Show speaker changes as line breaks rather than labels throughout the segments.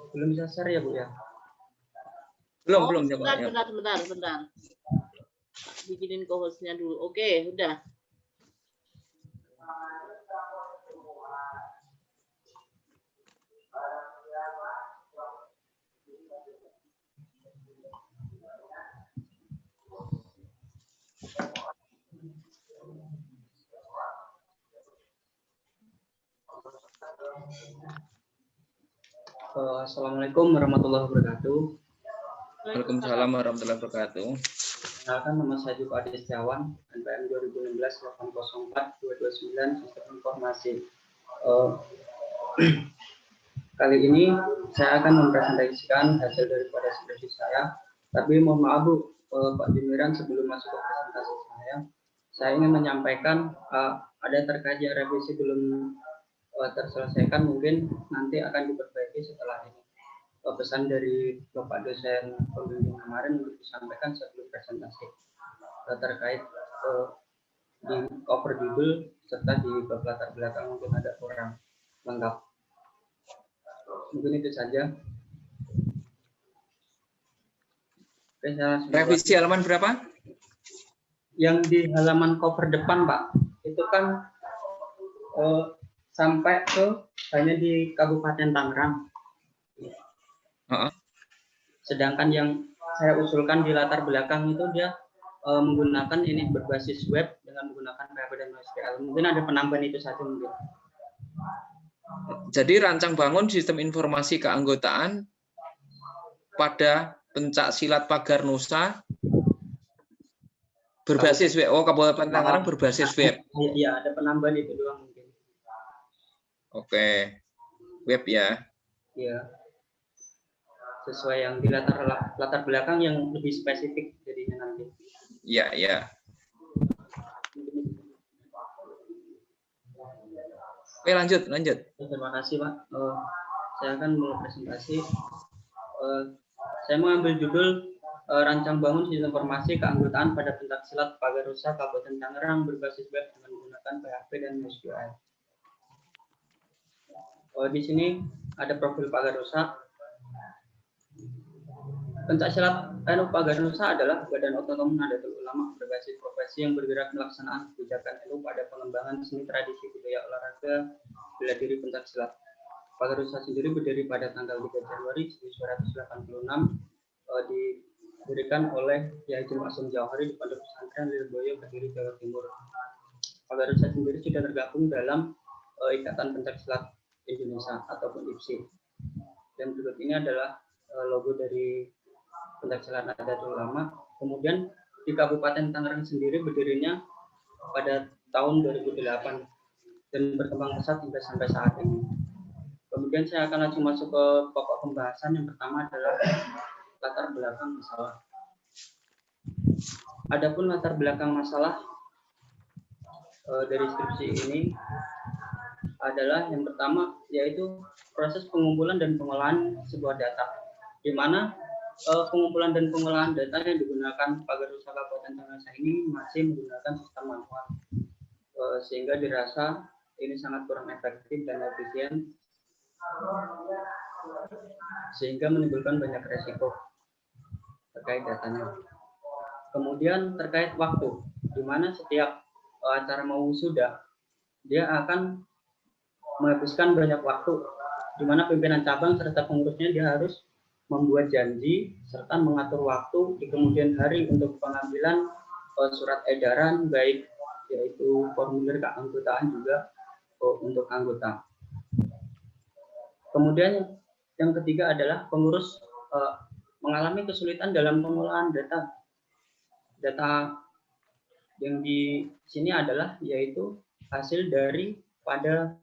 Belum bisa share ya Bu ya?
Belum ya, Pak.
Bentar. Bikinin co-hostnya dulu. Oke, udah.
Assalamualaikum warahmatullahi wabarakatuh.
Waalaikumsalam warahmatullahi wabarakatuh.
Kenalkan, nama saya Joko Adi Setiawan, NPM 2016-804-229 Sistem Informasi. Kali ini saya akan mempresentasikan hasil daripada skripsi saya. Tapi mohon maaf Bu, Pak Jumiran, sebelum masuk ke presentasi saya ingin menyampaikan ada terkait yang revisi belum terselesaikan, mungkin nanti akan diperbaiki setelah ini. Pesan dari Bapak dosen pembimbing kemarin untuk disampaikan sebelum presentasi terkait di cover judul serta di bab latar belakang mungkin ada kurang lengkap. Mungkin itu saja. Oke,
revisi halaman berapa?
Yang di halaman cover depan Pak, itu kan sampai ke hanya di Kabupaten Tangerang. Sedangkan yang saya usulkan di latar belakang itu dia menggunakan ini berbasis web dengan menggunakan PHP dan MySQL. Mungkin ada penambahan itu saja mungkin.
Jadi rancang bangun sistem informasi keanggotaan pada pencak silat Pagar Nusa berbasis web. Oh, Kabupaten Tangerang berbasis web.
Iya, ada penambahan itu doang mungkin.
Oke, web ya.
Iya. Sesuai yang di latar belakang yang lebih spesifik jadinya nanti.
Iya. Oke, lanjut.
Terima kasih Pak. Saya akan mulai presentasi. Saya mengambil judul rancang bangun sistem informasi keanggotaan pada pencak silat Pagar Nusa Kabupaten Tangerang berbasis web dengan menggunakan PHP dan MySQL. Di sini ada profil Pagar Nusa. Pencak silat NU Pagar Nusa adalah badan otonom Nahdlatul Ulama berbasis profesi yang bergerak melaksanakan kebijakan NU pada pengembangan seni tradisi budaya olahraga bela diri pencak silat. Pagar Nusa sendiri berdiri pada tanggal 3 Januari 1986, didirikan oleh Kiai Haji Maksum Jauhari di Pondok Pesantren Lirboyo, Kediri, Jawa Timur. Pagar Nusa sendiri sudah tergabung dalam Ikatan Pencak Silat Indonesia ataupun IPSI. Dan berikut ini adalah logo dari Pencak Silat Nahdlatul Ulama. Kemudian di Kabupaten Tangerang sendiri berdirinya pada tahun 2008 dan berkembang pesat hingga sampai saat ini. Kemudian saya akan langsung masuk ke pokok pembahasan. Yang pertama adalah latar belakang masalah. Adapun latar belakang masalah dari skripsi ini adalah yang pertama yaitu proses pengumpulan dan pengolahan sebuah data, di mana pengumpulan dan pengolahan data yang digunakan Pagar Nusa Kabupaten Tangerang ini masih menggunakan sistem manual, sehingga dirasa ini sangat kurang efektif dan efisien, sehingga menimbulkan banyak resiko terkait datanya. Kemudian terkait waktu, di mana setiap acara mau wisuda dia akan menghabiskan banyak waktu, di mana pimpinan cabang serta pengurusnya dia harus membuat janji serta mengatur waktu di kemudian hari untuk pengambilan surat edaran, baik yaitu formulir keanggotaan juga untuk anggota. Kemudian yang ketiga adalah pengurus mengalami kesulitan dalam pengolahan data. Data yang di sini adalah yaitu hasil dari pada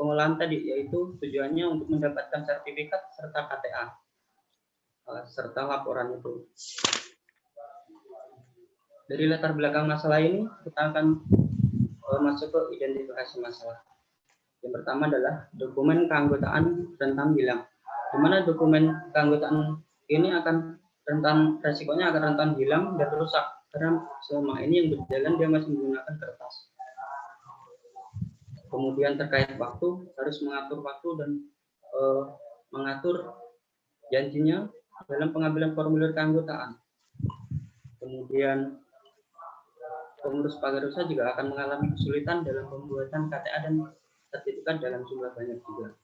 pengolahan tadi, yaitu tujuannya untuk mendapatkan sertifikat serta KTA serta laporan itu. Dari latar belakang masalah ini kita akan masuk ke identifikasi masalah. Yang pertama adalah dokumen keanggotaan rentan hilang, di mana dokumen keanggotaan ini akan rentan, resikonya akan rentan hilang dan rusak karena selama ini yang berjalan dia masih menggunakan kertas. Kemudian terkait waktu, harus mengatur waktu dan mengatur janjinya dalam pengambilan formulir keanggotaan. Kemudian pengurus pagar usaha juga akan mengalami kesulitan dalam pembuatan KTA dan sertifikat dalam jumlah banyak juga.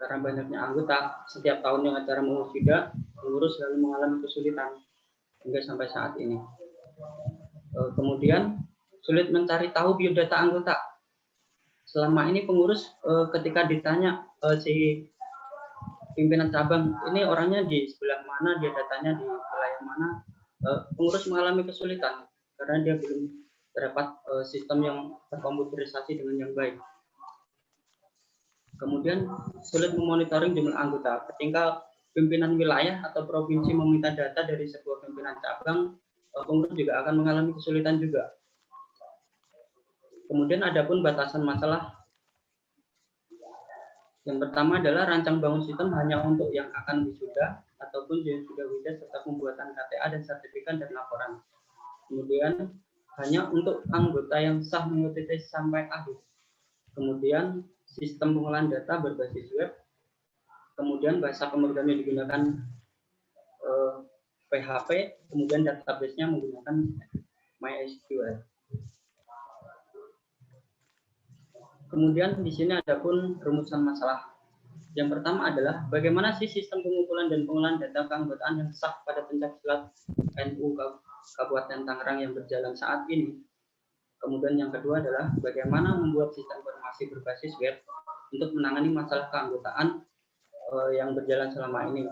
Karena banyaknya anggota, setiap tahunnya acara mengurus tidak, pengurus selalu mengalami kesulitan hingga sampai saat ini. Kemudian sulit mencari tahu biodata anggota. Selama ini pengurus ketika ditanya si pimpinan cabang, ini orangnya di sebelah mana, dia datanya di wilayah mana, pengurus mengalami kesulitan karena dia belum terdapat sistem yang terkomputerisasi dengan yang baik. Kemudian sulit memonitoring jumlah anggota. Ketika pimpinan wilayah atau provinsi meminta data dari sebuah pimpinan cabang, pengurus juga akan mengalami kesulitan juga. Kemudian ada pun batasan masalah. Yang pertama adalah rancang bangun sistem hanya untuk yang akan wisuda ataupun yang sudah wisuda serta pembuatan KTA dan sertifikat dan laporan. Kemudian hanya untuk anggota yang sah mengikuti tes sampai akhir. Kemudian sistem pengolahan data berbasis web. Kemudian bahasa pemrograman yang digunakan PHP. Kemudian database-nya menggunakan MySQL. Kemudian di sini ada pun rumusan masalah. Yang pertama adalah bagaimana sih sistem pengumpulan dan pengolahan data keanggotaan yang sah pada pencaksilat NU Kabupaten Tangerang yang berjalan saat ini. Kemudian yang kedua adalah bagaimana membuat sistem informasi berbasis web untuk menangani masalah keanggotaan yang berjalan selama ini.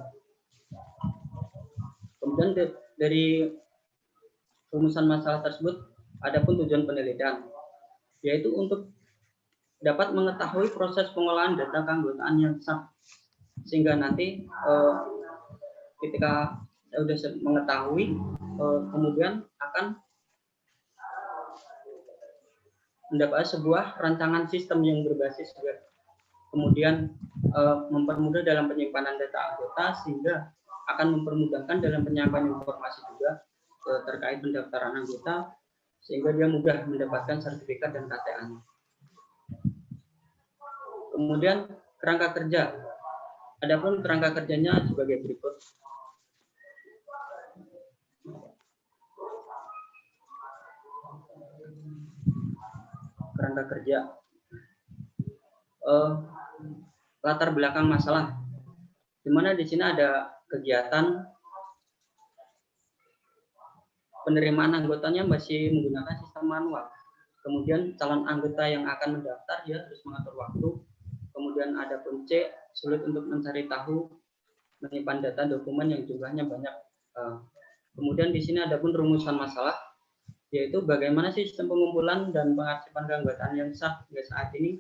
Kemudian dari rumusan masalah tersebut ada pun tujuan penelitian, yaitu untuk dapat mengetahui proses pengolahan data keanggotaan yang sah, sehingga nanti ketika saya sudah mengetahui, kemudian akan mendapat sebuah rancangan sistem yang berbasis web, kemudian mempermudah dalam penyimpanan data anggota, sehingga akan mempermudahkan dalam penyampaian informasi juga terkait pendaftaran anggota, sehingga dia mudah mendapatkan sertifikat dan KTA-nya. Kemudian kerangka kerja. Adapun kerangka kerjanya sebagai berikut. Kerangka kerja. Latar belakang masalah. Di mana di sini ada kegiatan penerimaan anggotanya masih menggunakan sistem manual. Kemudian calon anggota yang akan mendaftar dia harus mengatur waktu. Kemudian ada pun C, sulit untuk mencari tahu, menyimpan data dokumen yang jumlahnya banyak. Kemudian di sini ada pun rumusan masalah, yaitu bagaimana sistem pengumpulan dan pengarsipan keanggotaan yang sah hingga saat ini.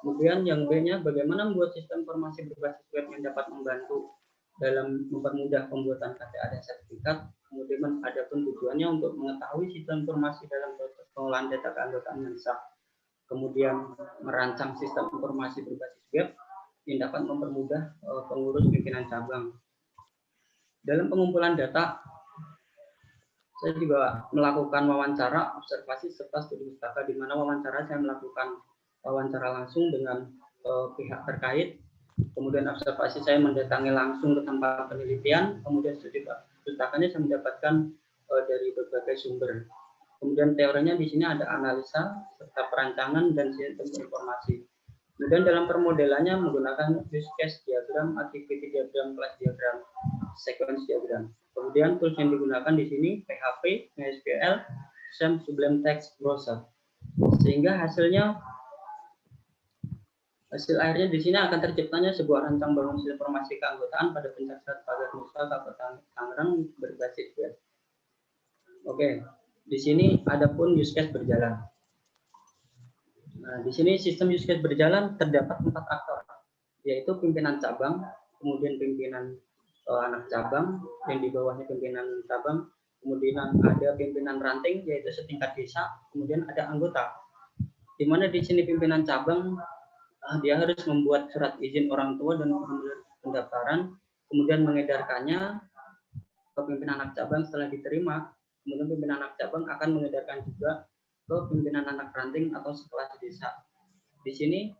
Kemudian yang B-nya, bagaimana membuat sistem informasi berbasis web yang dapat membantu dalam mempermudah pembuatan KTA dan sertifikat. Kemudian ada pun tujuannya untuk mengetahui sistem informasi dalam proses pengolahan data keanggotaan yang sah. Kemudian merancang sistem informasi berbasis web yang dapat mempermudah pengurus pimpinan cabang. Dalam pengumpulan data, saya juga melakukan wawancara, observasi, serta studi pustaka, di mana wawancara saya melakukan wawancara langsung dengan pihak terkait. Kemudian observasi saya mendatangi langsung ke tempat penelitian. Kemudian studi pustakanya saya mendapatkan dari berbagai sumber. Kemudian teorinya di sini ada analisa serta perancangan dan sistem informasi. Kemudian dalam permodelannya menggunakan use case diagram, activity diagram, class diagram, sequence diagram. Kemudian tools yang digunakan di sini PHP, MySQL, SAM, Sublime Text Browser. Sehingga hasil akhirnya di sini akan terciptanya sebuah rancang bangun informasi keanggotaan pada pencaksilat pagar nusa Kabupaten Tangerang berbasis web. Oke. Di sini ada pun use case berjalan. Nah, di sini sistem use case berjalan terdapat 4 aktor, yaitu pimpinan cabang, kemudian pimpinan anak cabang, yang di bawahnya pimpinan cabang, kemudian ada pimpinan ranting, yaitu setingkat desa, kemudian ada anggota. Di mana di sini pimpinan cabang, dia harus membuat surat izin orang tua dan formulir pendaftaran, kemudian mengedarkannya ke pimpinan anak cabang. Setelah diterima, kemudian pimpinan anak cabang akan mengedarkan juga ke pimpinan anak ranting atau sekelas desa. Di sini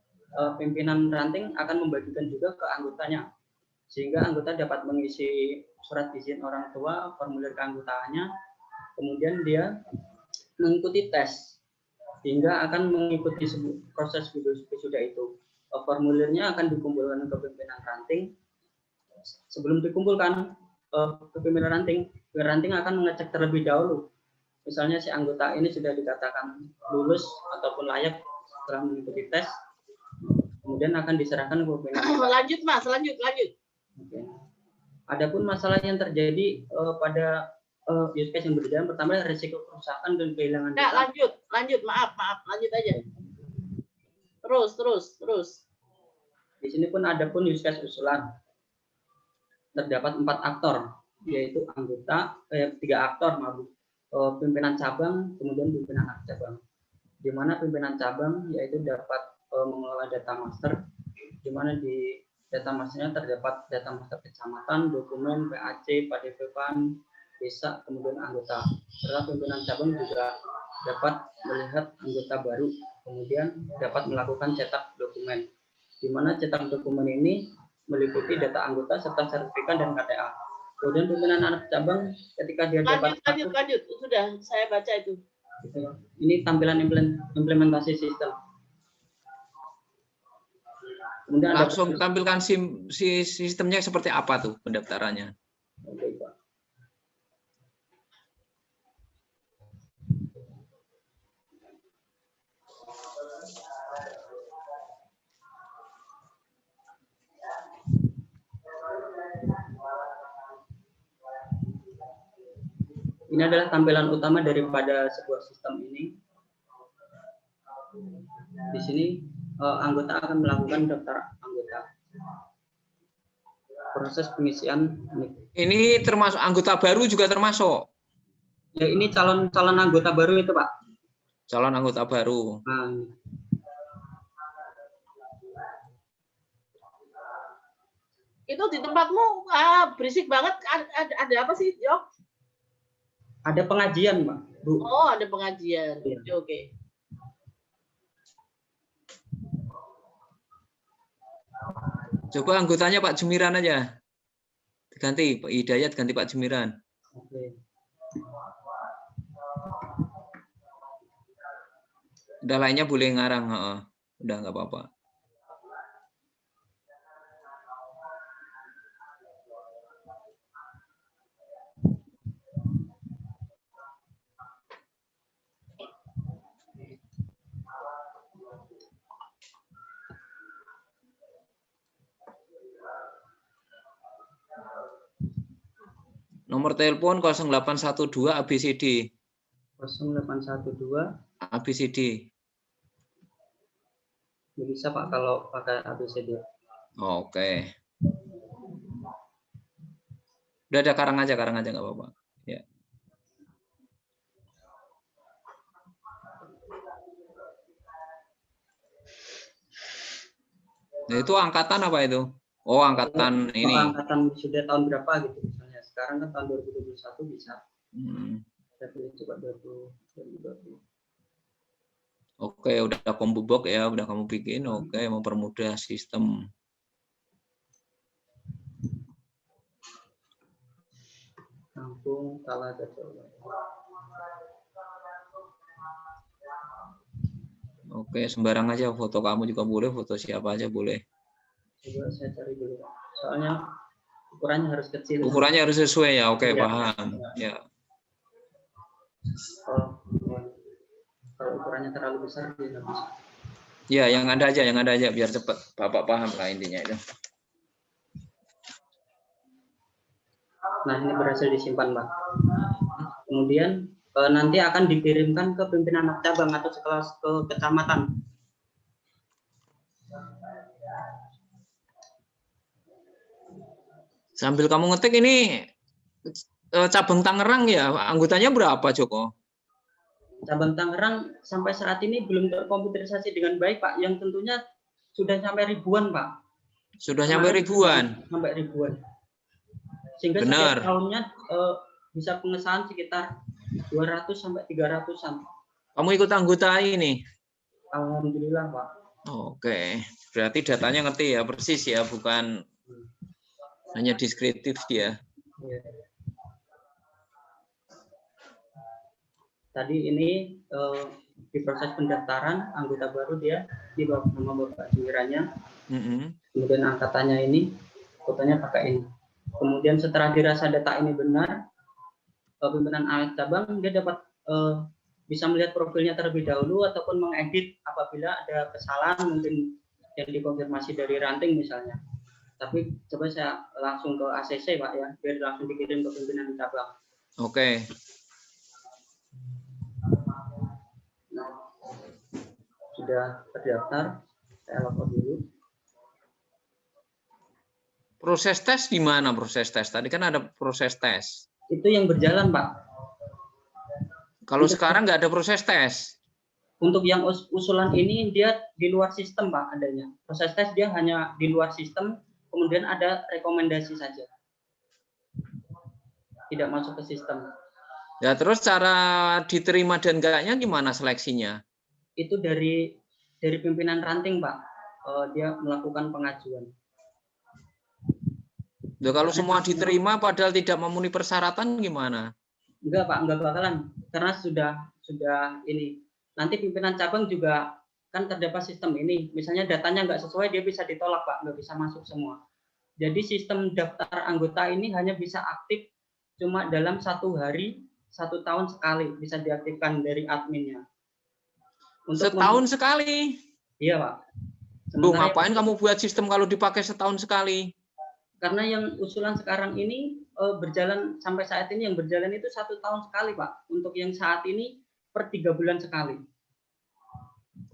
pimpinan ranting akan membagikan juga ke anggotanya, sehingga anggota dapat mengisi surat izin orang tua, formulir keanggotaannya, kemudian dia mengikuti tes, hingga akan mengikuti proses wisuda itu. Formulirnya akan dikumpulkan ke pimpinan ranting. Sebelum dikumpulkan ke pimpinan ranting akan mengecek terlebih dahulu. Misalnya si anggota ini sudah dikatakan lulus ataupun layak setelah mengikuti tes, kemudian akan diserahkan ke pimpinan.
Lanjut Mas, lanjut.
Oke. Adapun masalah yang terjadi pada use case yang berjalan, pertama risiko kerusakan dan kehilangan
Nah,
data.
lanjut, maaf, lanjut aja. Terus.
Di sini pun ada pun use case usulan. Terdapat 4 aktor, yaitu anggota, 3 aktor, pimpinan cabang, kemudian pimpinan anak cabang. Di mana pimpinan cabang yaitu dapat mengelola data master, di mana di data masternya terdapat data master kecamatan, dokumen, PAC, Padepokan, desa, kemudian anggota. Serta pimpinan cabang juga dapat melihat anggota baru, kemudian dapat melakukan cetak dokumen, di mana cetak dokumen ini meliputi data anggota serta sertifikat dan KTA. Kemudian pimpinan anak cabang ketika dia dapat
lanjut. Sudah, saya baca itu.
Ini tampilan implementasi sistem. Kemudian
langsung tampilkan sistemnya seperti apa tuh pendaftarannya.
Oke, Pak. Ini adalah tampilan utama daripada sebuah sistem ini. Di sini anggota akan melakukan daftar anggota. Proses pengisian.
Ini termasuk anggota baru juga termasuk?
Ya, ini calon anggota baru itu, Pak.
Calon anggota baru.
Nah,
itu di tempatmu berisik banget. Ada apa sih, Jok?
ada pengajian, Pak. Bu.
Oh, ada pengajian.
Iya.
Oke.
Coba anggotanya Pak Jumiran aja. Ganti Pak Hidayat, ganti Pak Jumiran.
Oke.
Udah lainnya boleh ngarang. Udah nggak apa-apa. Nomor telepon 0812 ABCD.
0812
ABCD.
bisa, Pak, kalau pakai ABCD.
Oke. Udah ada karang aja nggak apa-apa. Ya. Nah, itu angkatan apa itu? Oh, angkatan ini.
Angkatan sudah tahun berapa gitu misalnya. Sekarang kan tahun 2021 bisa. Saya pilih coba 2020.
Oke, udah kombubok ya, udah kamu bikin. Oke, mempermudah sistem.
Kampung Talaga Jawa.
Oke, sembarang aja, foto kamu juga boleh, foto siapa aja boleh.
Coba saya cari dulu, Pak. Soalnya ukurannya harus kecil.
Ukurannya harus sesuai ya, oke, paham. Ya.
Kalau ukurannya terlalu besar dia nggak bisa.
Ya, yang ada aja biar cepat. Bapak paham lah intinya itu.
Nah, ini berhasil disimpan, Pak. Kemudian nanti akan dikirimkan ke pimpinan anak cabang atau sekelas ke kecamatan.
Sambil kamu ngetik ini cabang Tangerang ya, anggotanya berapa, Joko?
Cabang Tangerang sampai saat ini belum terkomputerisasi dengan baik, Pak. Yang tentunya sudah sampai ribuan, Pak.
Sudah sampai ribuan.
Sampai ribuan. Sehingga
benar.
Setiap tahunnya bisa pengesahan sekitar 200 sampai 300-an.
Kamu ikut anggota ini?
Alhamdulillah, Pak.
Oke, berarti datanya ngerti ya, persis ya, bukan hanya deskriptif dia.
Ya. Tadi ini di proses pendaftaran anggota baru dia di nama Bapak gilirannya. Kemudian angkatannya ini, fotonya pakai ini. Kemudian setelah dirasa data ini benar, pimpinan anak cabang dia dapat bisa melihat profilnya terlebih dahulu ataupun mengedit apabila ada kesalahan mungkin yang dikonfirmasi dari ranting misalnya. Tapi coba saya langsung ke ACC Pak ya, biar langsung dikirim ke pimpinan cabang.
Oke.
Nah, sudah terdaftar, saya login dulu.
Proses tes di mana proses tes? Tadi kan ada proses tes.
Itu yang berjalan Pak.
Kalau sekarang nggak ada proses tes.
Untuk yang usulan ini dia di luar sistem Pak adanya. Proses tes dia hanya di luar sistem, kemudian ada rekomendasi saja. Tidak masuk ke sistem.
Ya terus cara diterima dan enggaknya gimana seleksinya?
Itu dari pimpinan ranting Pak. Dia melakukan pengajuan.
Loh, kalau semua diterima padahal tidak memenuhi persyaratan gimana?
Enggak Pak, enggak bakalan. Karena sudah ini. Nanti pimpinan cabang juga kan terdapat sistem ini. Misalnya datanya enggak sesuai, dia bisa ditolak Pak, enggak bisa masuk semua. Jadi sistem daftar anggota ini hanya bisa aktif cuma dalam 1 hari 1 tahun sekali bisa diaktifkan dari adminnya.
Untuk setahun sekali?
Iya Pak.
Loh, ngapain kamu buat sistem kalau dipakai setahun sekali?
Karena yang usulan sekarang ini berjalan sampai saat ini yang berjalan itu 1 tahun sekali Pak. Untuk yang saat ini per 3 bulan sekali.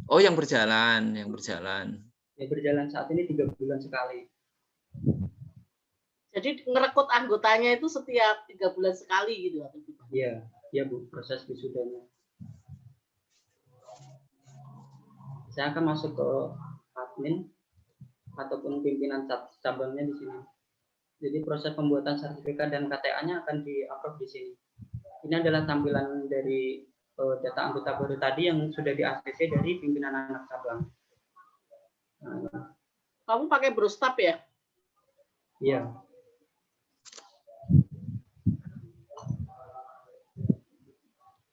Oh, yang berjalan, yang berjalan.
Yang berjalan saat ini 3 bulan sekali.
Jadi ngerekrut anggotanya itu setiap 3 bulan sekali gitu atau gimana?
Iya, iya Bu, proses wisudanya. Saya akan masuk ke admin ataupun pimpinan cabangnya di sini. Jadi proses pembuatan sertifikat dan KTA-nya akan di-upload di sini. Ini adalah tampilan dari data anggota baru tadi yang sudah di-ACC dari pimpinan anak cabang. Nah,
kamu pakai Brostab ya?
Iya.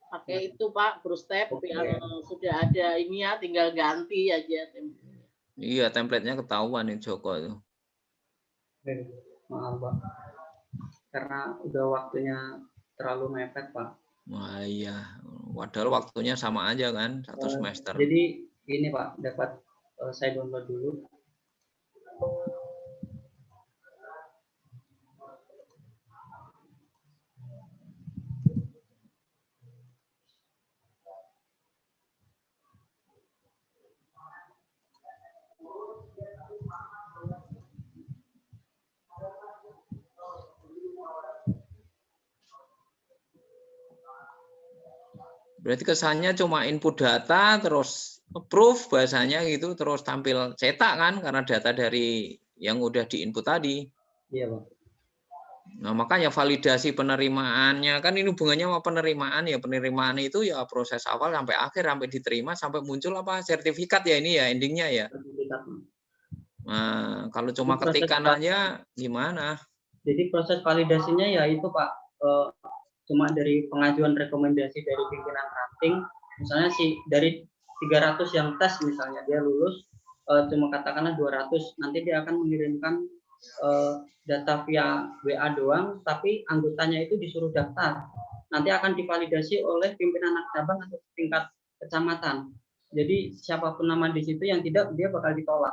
Pakai itu Pak, Brostab yang sudah ada ini ya, tinggal ganti aja.
Iya, template-nya ketahuan nih Joko itu.
Maaf Pak, karena udah waktunya terlalu mepet Pak.
Wah iya, padahal waktunya sama aja kan, 1 semester.
Jadi ini Pak, dapat saya download dulu.
Berarti kesannya cuma input data, terus approve bahasanya gitu, terus tampil cetak kan, karena data dari yang udah diinput tadi.
Iya Pak.
Nah makanya validasi penerimaannya, kan ini hubungannya sama penerimaan ya, penerimaan itu ya proses awal sampai akhir, sampai diterima, sampai muncul apa sertifikat ya ini ya, endingnya ya. Nah kalau cuma ketikan aja gimana?
Jadi proses validasinya ya itu Pak, cuma dari pengajuan rekomendasi dari pimpinan ranting, misalnya dari 300 yang tes misalnya dia lulus, cuma katakanlah 200, nanti dia akan mengirimkan data via WA doang, tapi anggotanya itu disuruh daftar. Nanti akan divalidasi oleh pimpinan anak cabang atau tingkat kecamatan. Jadi siapapun nama di situ yang tidak dia bakal ditolak.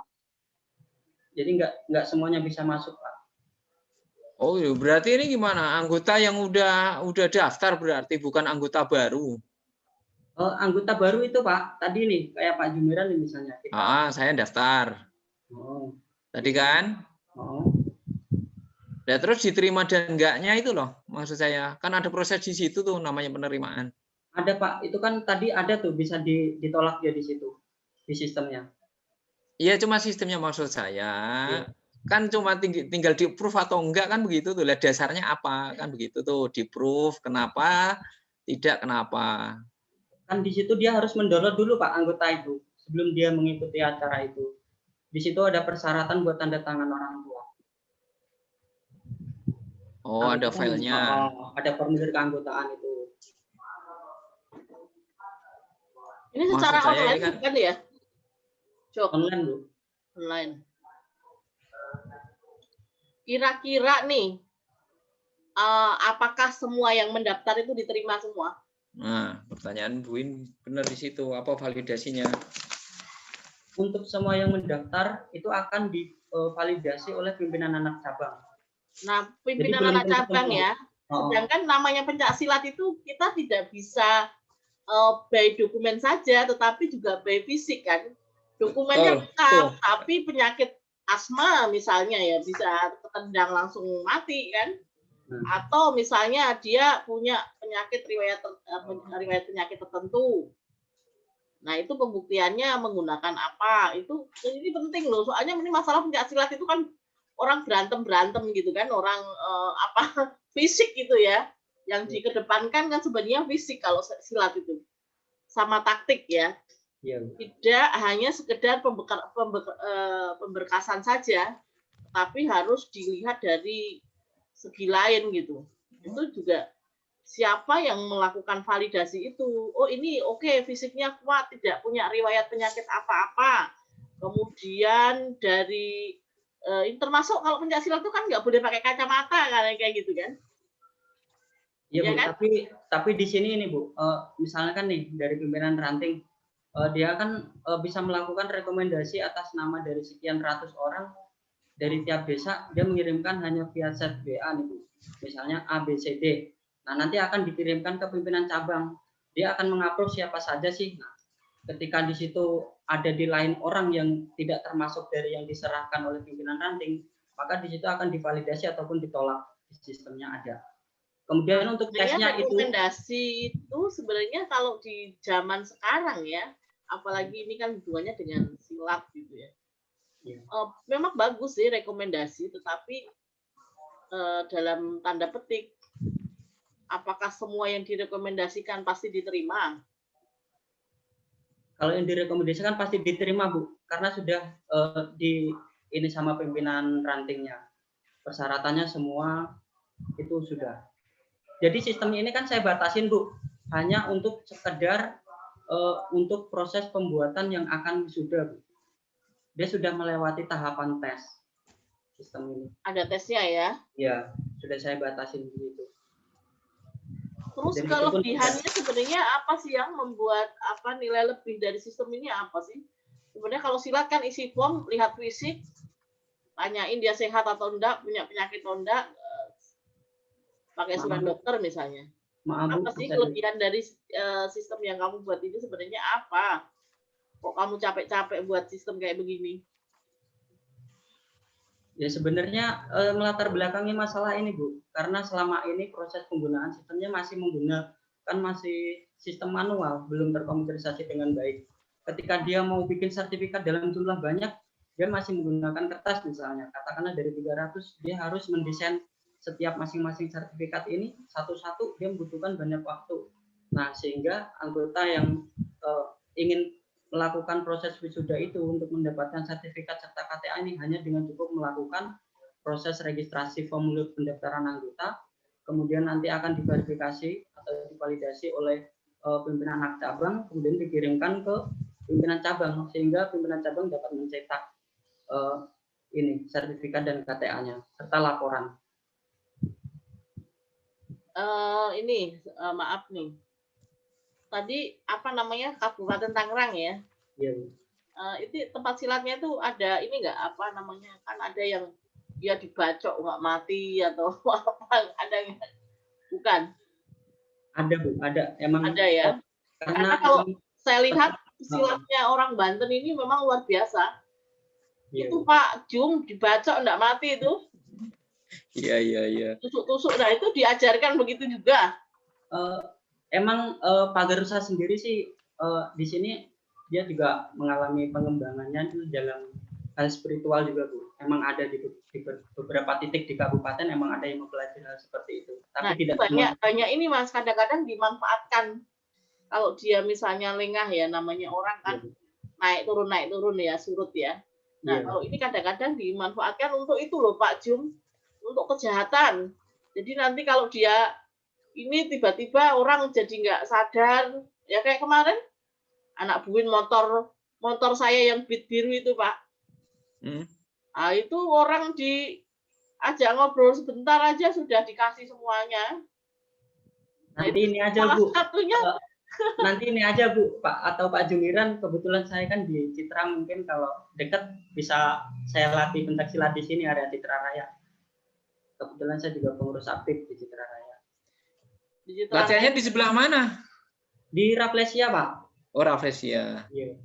Jadi nggak semuanya bisa masuk Pak.
Oh, berarti ini gimana? Anggota yang udah daftar berarti bukan anggota baru.
Anggota baru itu Pak, tadi nih kayak Pak Jumiran nih misalnya.
Saya daftar.
Oh.
Tadi kan?
Oh.
Nah, terus diterima dan enggaknya itu loh, maksud saya. Kan ada proses di situ tuh namanya penerimaan.
Ada Pak, itu kan tadi ada tuh bisa ditolak dia di situ, di sistemnya.
Iya, cuma sistemnya maksud saya. Iya. Kan cuma tinggal di approve atau enggak kan begitu tuh. Lihat dasarnya apa kan begitu tuh, di approve kenapa, tidak kenapa.
Kan di situ dia harus mendownload dulu Pak anggota itu. sebelum dia mengikuti acara itu. Di situ ada persyaratan buat tanda tangan orang tua.
Oh, ada filenya.
Ada formulir keanggotaan itu.
Ini secara
Maksud saya
online
ini
kan ya? Cok.
Online, Bu.
Online. Kira-kira nih, apakah semua yang mendaftar itu diterima semua?
Nah, pertanyaan Bu In benar di situ. Apa validasinya?
Untuk semua yang mendaftar itu akan divalidasi oleh pimpinan anak cabang.
Nah, pimpinan anak cabang ya. Sedangkan namanya pencaksilat itu kita tidak bisa by dokumen saja, tetapi juga by fisik kan. Dokumennya lengkap, tapi penyakit asma misalnya ya bisa ketendang langsung mati kan. Atau misalnya dia punya penyakit riwayat penyakit tertentu. Nah, itu pembuktiannya menggunakan apa? Itu ini penting loh. Soalnya ini masalah pencaksilat itu kan orang berantem gitu kan, orang fisik gitu ya. Yang dikedepankan kan sebenarnya fisik kalau silat itu. Sama taktik ya. Tidak hanya sekedar pemberkasan saja, tapi harus dilihat dari segi lain gitu. Itu juga siapa yang melakukan validasi itu. Oh ini oke, fisiknya kuat, tidak punya riwayat penyakit apa-apa. Kemudian dari termasuk kalau pencaksilat itu kan nggak boleh pakai kacamata kan kayak gitu kan.
Iya, Bu, kan? tapi di sini ini Bu, misalnya kan nih dari pimpinan ranting, dia kan bisa melakukan rekomendasi atas nama dari sekian ratus orang dari tiap desa, dia mengirimkan hanya via chat WA nih Bu, misalnya A, B, C, D. Nah nanti akan dikirimkan ke pimpinan cabang, dia akan mengupload siapa saja sih. Nah, ketika di situ ada di lain orang yang tidak termasuk dari yang diserahkan oleh pimpinan ranting, maka di situ akan divalidasi ataupun ditolak, sistemnya ada. Kemudian untuk tesnya
rekomendasi itu sebenarnya kalau di zaman sekarang ya, apalagi ini kan hubungannya dengan silat gitu ya. Memang bagus sih rekomendasi, tetapi dalam tanda petik, apakah semua yang direkomendasikan pasti diterima?
Kalau yang direkomendasikan pasti diterima Bu, karena sudah ini sama pimpinan rantingnya. Persyaratannya semua itu sudah. Jadi sistem ini kan saya batasin Bu, hanya untuk sekedar untuk proses pembuatan yang akan sudah Bu. Dia sudah melewati tahapan tes sistem ini.
Ada tesnya ya?
Iya, sudah saya batasin begitu.
Terus kelebihannya sebenarnya apa sih yang membuat nilai lebih dari sistem ini apa sih? Sebenarnya kalau silat kan isi form, lihat fisik, tanyain dia sehat atau enggak, punya penyakit atau enggak, pakai surat dokter misalnya. Apa sih kelebihan dari sistem yang kamu buat ini sebenarnya apa? Kok kamu capek-capek buat sistem kayak begini?
Ya sebenarnya melatar belakangi masalah ini Bu, karena selama ini proses penggunaan sistemnya masih menggunakan sistem manual, belum terkomputerisasi dengan baik. Ketika dia mau bikin sertifikat dalam jumlah banyak, dia masih menggunakan kertas misalnya, katakanlah dari 300, dia harus mendesain setiap masing-masing sertifikat ini satu-satu, dia membutuhkan banyak waktu. Nah sehingga anggota yang ingin melakukan proses wisuda itu untuk mendapatkan sertifikat serta KTA ini hanya dengan cukup melakukan proses registrasi formulir pendaftaran anggota, kemudian nanti akan diverifikasi atau divalidasi oleh pimpinan anak cabang, kemudian dikirimkan ke pimpinan cabang sehingga pimpinan cabang dapat mencetak ini sertifikat dan KTA-nya serta laporan.
Maaf nih. Tadi apa namanya Kabupaten Tangerang ya?
Iya.
Itu tempat silatnya tuh ada ini nggak apa namanya? Kan ada yang dia dibacok nggak mati atau apa? Ada nggak? Bukan.
Ada Bu, ada. Emang
ada ya. Karena kalau saya lihat silatnya orang Banten ini memang luar biasa. Iya. Itu Pak Jung dibacok nggak mati itu.
Iya.
Tusuk-tusuk, nah itu diajarkan begitu juga.
Emang Pak Garusa sendiri sih di sini dia juga mengalami pengembangannya itu dalam hal spiritual juga Bu. Emang ada di beberapa titik di kabupaten emang ada yang mempelajari hal seperti itu. Tapi tidak
banyak ini Mas, kadang-kadang dimanfaatkan. Kalau dia misalnya lengah ya namanya orang kan naik turun ya, surut ya. Nah, kalau ini kadang-kadang dimanfaatkan untuk itu loh Pak Jum, untuk kejahatan. Jadi nanti kalau dia ini tiba-tiba orang jadi nggak sadar, ya kayak kemarin anak buin motor saya yang beat biru itu Pak. Nah, itu orang diajak ngobrol sebentar aja sudah dikasih semuanya.
Nanti ini aja Bu.
Satunya.
Nanti ini aja Bu, Pak atau Pak Jungiran, kebetulan saya kan di Citra, mungkin kalau dekat bisa saya latih pencaksilat di sini, area Citra Raya. Kebetulan saya juga pengurus aktif di Citra Raya.
Latihannya di sebelah mana?
Di Rafflesia Pak.
Oh Rafflesia.
Iya.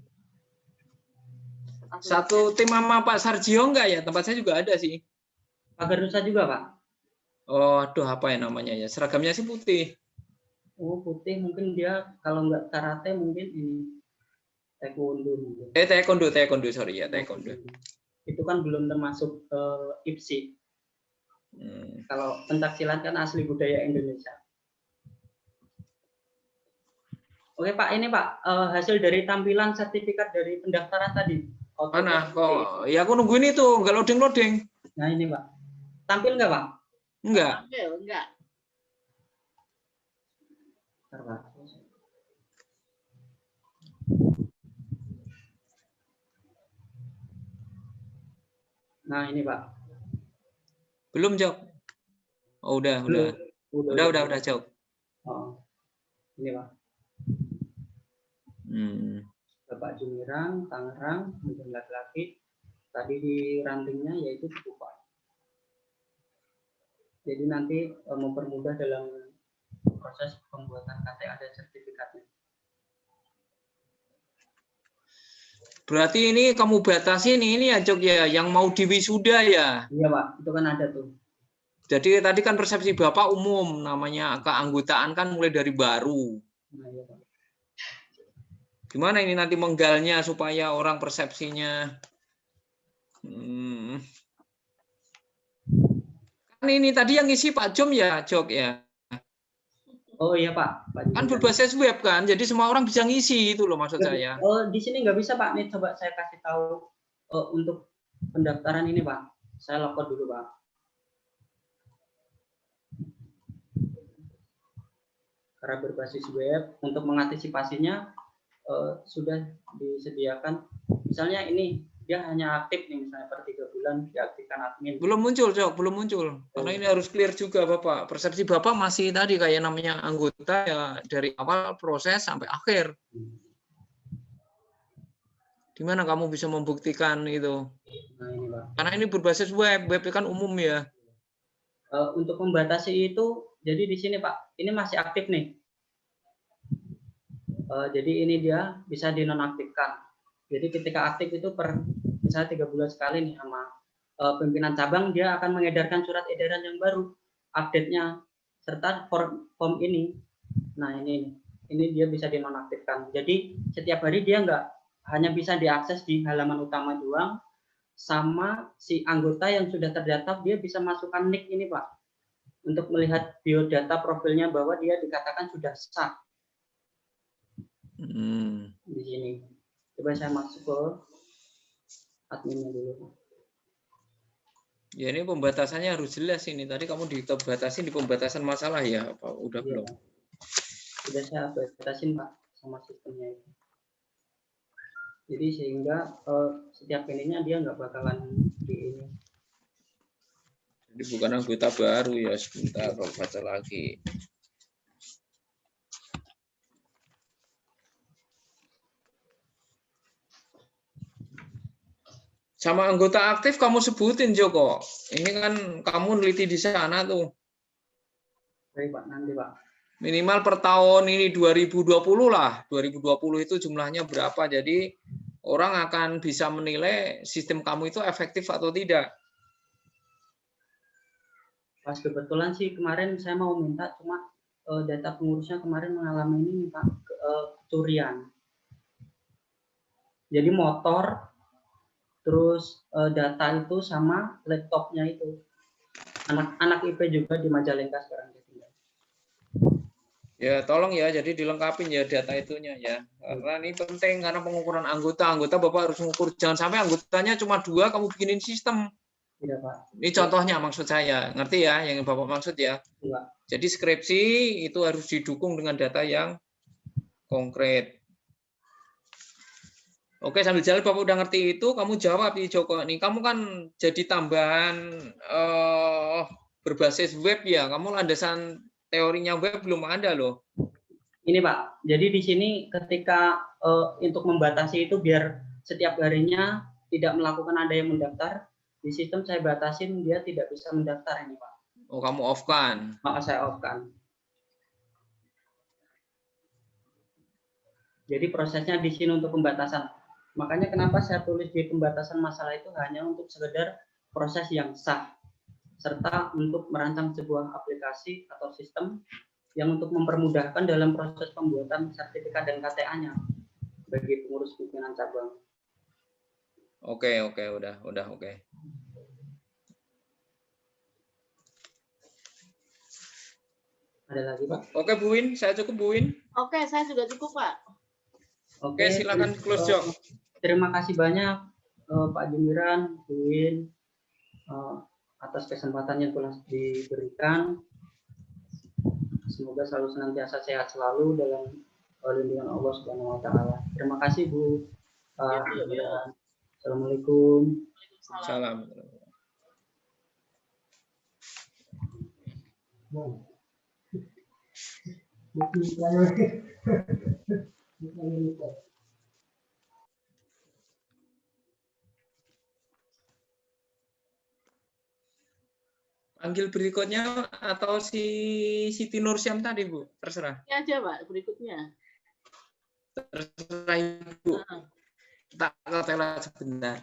Satu tim sama Pak Sarjio enggak ya? Tempat saya juga ada sih.
Pak Garusa juga Pak.
Oh, aduh apa ya namanya ya? Seragamnya sih putih.
Oh putih, mungkin dia kalau nggak karate mungkin ini taekwondo mungkin.
Taekwondo sorry ya, taekwondo.
Itu kan belum termasuk IPSI. Kalau pencaksilat kan asli budaya Indonesia. Oke Pak, ini Pak hasil dari tampilan sertifikat dari pendaftaran tadi.
Mana? Kok ya aku nungguin itu, nggak loading.
Nah ini Pak, tampil nggak Pak?
Enggak.
Enggak.
Nah ini Pak.
Belum Jok. Oh udah Jok.
Oh, ini Pak. Bapak Jumirang, Tangerang, kemudian laki-laki. Tadi di rantingnya yaitu Pak. Jadi nanti mempermudah dalam proses pembuatan KTA dan sertifikatnya.
Berarti ini kamu batasi ini ya Jok ya, yang mau diwisuda ya?
Iya Pak, itu kan ada tuh.
Jadi tadi kan persepsi Bapak umum, namanya keanggotaan kan mulai dari baru.
Nah, iya, Pak.
Gimana ini nanti menggalnya supaya orang persepsinya? Kan ini tadi yang isi Pak Jom ya, Jok ya?
Oh iya Pak.
Kan berbasis web kan, jadi semua orang bisa ngisi itu loh maksud saya.
Oh di sini nggak bisa Pak, nih coba saya kasih tahu untuk pendaftaran ini Pak. Saya login dulu Pak. Karena berbasis web, untuk mengantisipasinya sudah disediakan. Misalnya ini dia hanya aktif nih, misalnya per 3 bulan diaktifkan admin.
Belum muncul, Jok, belum muncul. Karena ini harus clear juga Bapak. Persepsi Bapak masih tadi kayak namanya anggota ya dari awal proses sampai akhir. Gimana kamu bisa membuktikan itu?
Nah, ini, Pak. Karena
ini berbasis web kan umum ya.
Untuk membatasi itu, jadi di sini Pak, ini masih aktif nih. Jadi ini dia bisa dinonaktifkan. Jadi ketika aktif itu per misalnya 3 bulan sekali nih sama pimpinan cabang, dia akan mengedarkan surat edaran yang baru, update-nya serta form ini. Nah ini dia bisa dinonaktifkan. Jadi setiap hari dia nggak hanya bisa diakses di halaman utama doang, sama si anggota yang sudah terdaftar dia bisa masukkan nick ini Pak, untuk melihat biodata profilnya bahwa dia dikatakan sudah sah. Di sini. Coba saya masuk ke adminnya dulu.
Ya ini pembatasannya harus jelas ini. Tadi kamu dibatasin di pembatasan masalah ya, Pak? Udah belum?
Sudah saya batasin Pak sama sistemnya itu. Jadi sehingga setiap ininya dia nggak bakalan di ini.
Jadi bukan anggota baru ya, sebentar kalau baca lagi. Sama anggota aktif kamu sebutin Joko. Ini kan kamu neliti di sana tuh.
Baik Pak, nanti Pak.
Minimal per tahun ini 2020 lah. 2020 itu jumlahnya berapa. Jadi orang akan bisa menilai sistem kamu itu efektif atau tidak.
Pas kebetulan sih kemarin saya mau minta, cuma data pengurusnya kemarin mengalami ini Pak, kecurian. Jadi motor, terus data itu sama laptopnya itu. Anak IP juga di Majalengka sekarang dia tinggal.
Ya, tolong ya, jadi dilengkapin ya data itunya ya. Karena ini penting, karena pengukuran anggota Bapak harus mengukur. Jangan sampai anggotanya cuma 2, kamu bikinin sistem.
Iya, Pak.
Ini contohnya maksud saya, ngerti ya yang Bapak maksud ya.
Iya.
Jadi skripsi itu harus didukung dengan data yang konkret. Oke, sambil jalan Bapak udah ngerti itu, kamu jawab nih Joko. Nih, kamu kan jadi tambahan berbasis web ya. Kamu landasan teorinya web belum ada loh.
Ini Pak, jadi di sini ketika untuk membatasi itu biar setiap harinya tidak melakukan ada yang mendaftar, di sistem saya batasin dia tidak bisa mendaftar ini Pak.
Oh, kamu off kan?
Maka saya off kan. Jadi prosesnya di sini untuk pembatasan. Makanya kenapa saya tulis di pembatasan masalah itu hanya untuk sekedar proses yang sah, serta untuk merancang sebuah aplikasi atau sistem yang untuk mempermudahkan dalam proses pembuatan sertifikat dan KTA-nya bagi pengurus pimpinan cabang.
Oke, udah oke.
Ada lagi Pak?
Oke Bu Win, saya cukup Bu Win.
Oke, saya juga cukup Pak.
Oke, silakan close job.
Terima kasih banyak Pak Jumiran, Bu Win, atas kesempatan yang telah diberikan. Semoga selalu senantiasa sehat selalu dalam lindungan Allah Subhanahu wa taala. Terima kasih Bu. Assalamualaikum.
Salam. Panggil berikutnya atau si Siti Nursyam tadi Bu, terserah.
Ini aja Pak, berikutnya.
Terserah Ibu. Tak ke toilet sebentar.